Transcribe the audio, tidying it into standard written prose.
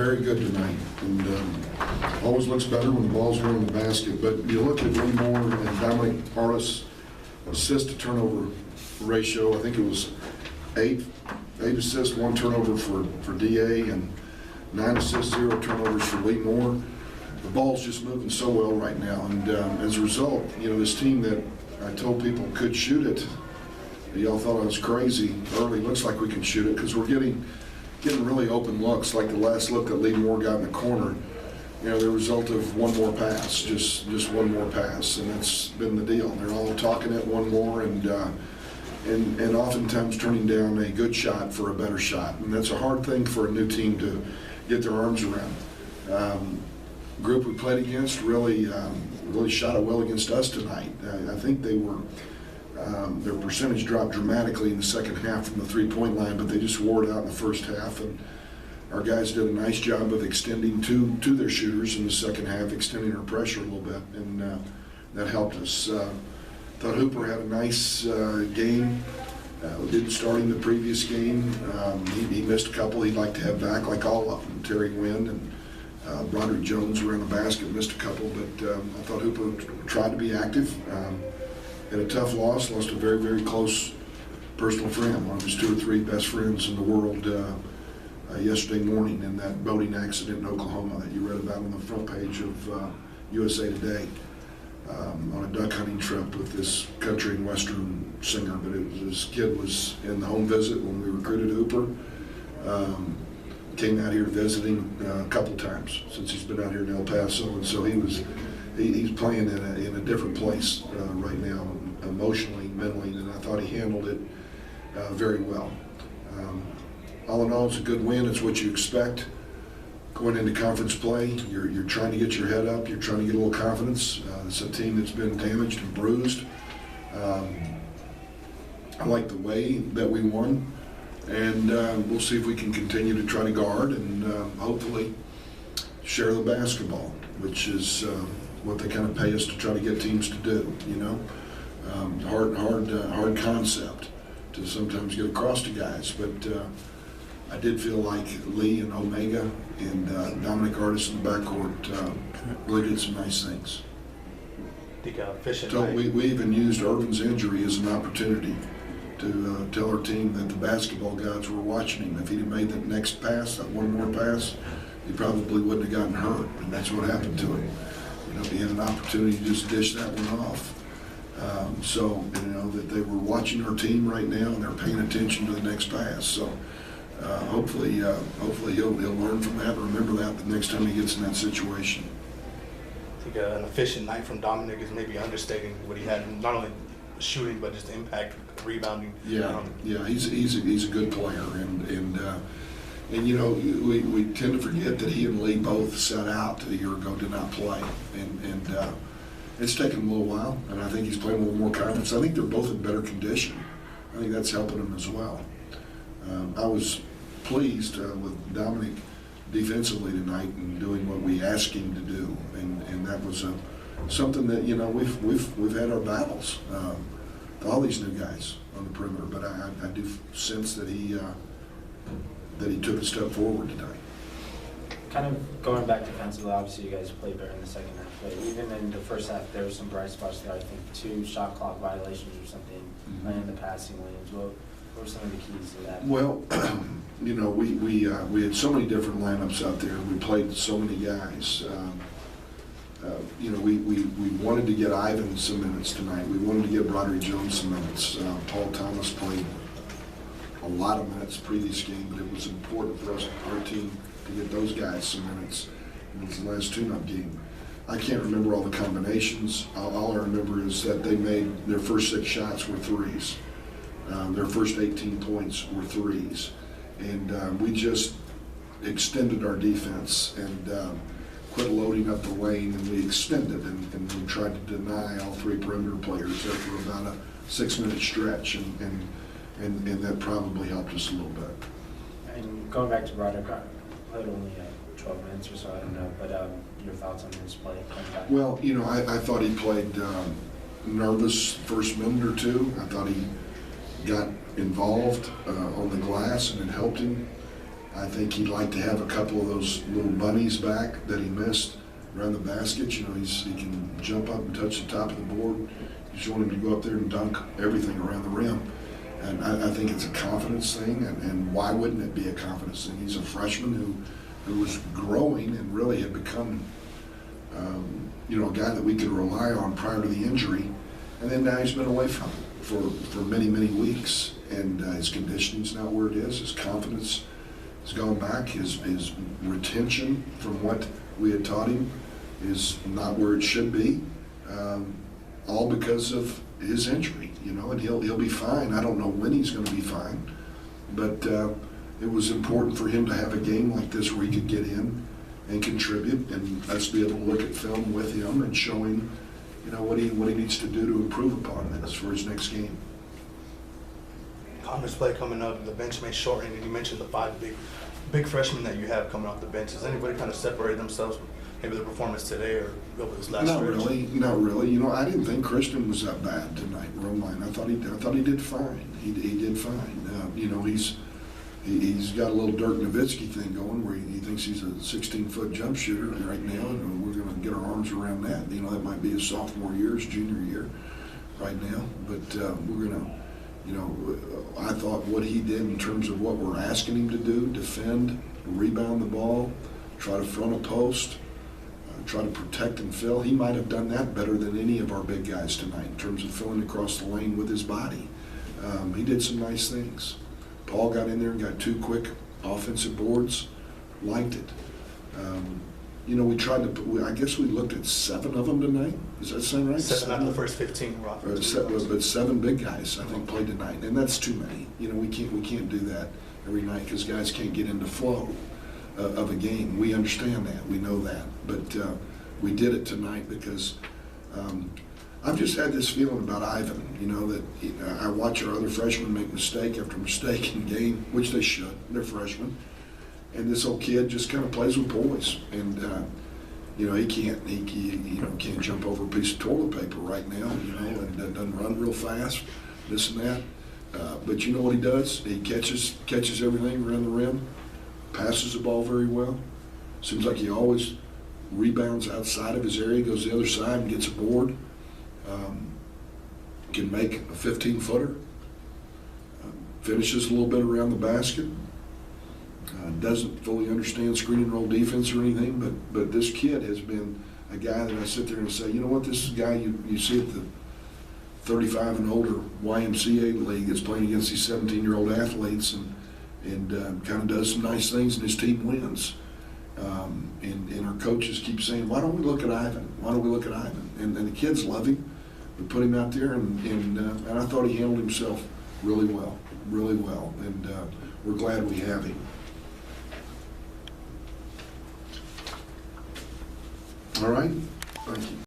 very good tonight, and always looks better when the ball's going in the basket. But you look at Lee Moore and Dominic Artis' assist to turnover ratio. I think it was eight assists, 1 turnover for DA, and 9 assists, 0 turnovers for Lee Moore. The ball's just moving so well right now, and as a result, you know, this team that I told people could shoot it, y'all thought I was crazy early. Looks like we can shoot it because we're getting really open looks, like the last look that Lee Moore got in the corner. You know, the result of one more pass, just one more pass, and that's been the deal. They're all talking at one more, and oftentimes turning down a good shot for a better shot, and that's a hard thing for a new team to get their arms around. Group we played against really shot it well against us tonight. I think they were. Their percentage dropped dramatically in the second half from the three-point line, but they just wore it out in the first half, and our guys did a nice job of extending to their shooters in the second half, extending our pressure a little bit, and that helped us. Thought Hooper had a nice game. Didn't start in the previous game. He missed a couple he'd like to have back, like all of them. Terry Wynn and Broderick Jones were in the basket, missed a couple, but I thought Hooper tried to be active. Had a tough lost a very, very close personal friend, one of his 2 or 3 best friends in the world yesterday morning in that boating accident in Oklahoma that you read about on the front page of USA Today on a duck hunting trip with this country and western singer. But his kid was in the home visit when we recruited Hooper. Came out here visiting a couple times since he's been out here in El Paso, and so he's playing in a different place right now, emotionally, mentally, and I thought he handled it very well. All in all, it's a good win. It's what you expect going into conference play. You're trying to get your head up. You're trying to get a little confidence. It's a team that's been damaged and bruised. I like the way that we won, and we'll see if we can continue to try to guard and hopefully share the basketball, which is what they kind of pay us to try to get teams to do, you know. Hard concept to sometimes get across to guys, but I did feel like Lee and Omega and Dominic Artis in the backcourt really did some nice things. So we even used Irvin's injury as an opportunity to tell our team that the basketball gods were watching him. If he'd have made that next pass, that one more pass, he probably wouldn't have gotten hurt, and that's what happened to him. You know, he had an opportunity to just dish that one off. So, you know, that they were watching our team right now, and they're paying attention to the next pass. So, hopefully he'll learn from that and remember that the next time he gets in that situation. I think an efficient night from Dominic is maybe understating what he had, not only shooting but just the impact, rebounding. Yeah, he's a good player, and you know, we tend to forget that he and Lee both sat out a year ago, did not play, and it's taken him a little while, and I think he's playing a little more confidence. I think they're both in better condition. I think that's helping him as well. I was pleased with Dominic defensively tonight and doing what we asked him to do, and that was something that, you know, we've had our battles with all these new guys on the perimeter, but I do sense that he took a step forward tonight. Kind of going back defensively, obviously you guys played better in the second half, but even in the first half there were some bright spots there. I think 2 shot clock violations or something in the passing lanes. What were some of the keys to that? Well, you know, we had so many different lineups out there. We played so many guys. You know, we wanted to get Ivan some minutes tonight. We wanted to get Broderick Jones some minutes. Paul Thomas played a lot of minutes previous game, but it was important for us, our team, to get those guys some minutes. It was the last tune-up game. I can't remember all the combinations. All I remember is that they made their first 6 shots were threes. Their first 18 points were threes. And we just extended our defense and quit loading up the lane, and we extended and we tried to deny all 3 perimeter players there for about a 6-minute stretch, and that probably helped us a little bit. And going back to Broderick, played only 12 minutes or so, I don't know, but your thoughts on his play coming back? Well, you know, I thought he played nervous first minute or 2. I thought he got involved on the glass, and it helped him. I think he'd like to have a couple of those little bunnies back that he missed around the basket. You know, he can jump up and touch the top of the board. You just want him to go up there and dunk everything around the rim. And I think it's a confidence thing, and why wouldn't it be a confidence thing? He's a freshman who was growing and really had become, you know, a guy that we could rely on prior to the injury. And then now he's been away from it for many, many weeks. And his conditioning's not where it is. His confidence has gone back. His retention from what we had taught him is not where it should be. All because of his injury, you know, and he'll be fine. I don't know when he's going to be fine, but it was important for him to have a game like this where he could get in and contribute, and us be able to look at film with him and show him, you know, what he needs to do to improve upon this for his next game. Conference play coming up, the bench may shorten, and you mentioned the 5 big freshmen that you have coming off the bench. Has anybody kind of separated themselves from maybe the performance today or over this last Not stretch? not really. You know, I didn't think Christian was that bad tonight, Romine. I thought he did fine. He did fine. You know, he's got a little Dirk Nowitzki thing going where he thinks he's a 16-foot jump shooter right now, and we're going to get our arms around that. You know, that might be his sophomore year, his junior year right now, but we're going to. You know, I thought what he did in terms of what we're asking him to do, defend, rebound the ball, try to front a post, try to protect and fill. He might have done that better than any of our big guys tonight in terms of filling across the lane with his body. He did some nice things. Paul got in there and got 2 quick offensive boards. Liked it. You know, we tried to, I guess we looked at 7 of them tonight. Does that sound right? 7 out of the first 15 were offensive. But 7 big guys, I think, played tonight, and that's too many. You know, we can't do that every night because guys can't get into flow of a game. We understand that, we know that, but we did it tonight because I've just had this feeling about Ivan. You know that I watch our other freshmen make mistake after mistake in game, which they should. They're freshmen. And this old kid just kind of plays with boys, and you know he can't jump over a piece of toilet paper right now, you know, and doesn't run real fast, this and that. But you know what he does? He catches everything around the rim, passes the ball very well. Seems like he always rebounds outside of his area, goes the other side and gets a board. Can make a 15-footer. Finishes a little bit around the basket. Doesn't fully understand screen and roll defense or anything, but this kid has been a guy that I sit there and say, you know what, this is a guy you see at the 35 and older YMCA league that's playing against these 17-year-old athletes and kind of does some nice things and his team wins. And our coaches keep saying, why don't we look at Ivan? Why don't we look at Ivan? And the kids love him. We put him out there, and I thought he handled himself really well, and we're glad we have him. All right, thank you.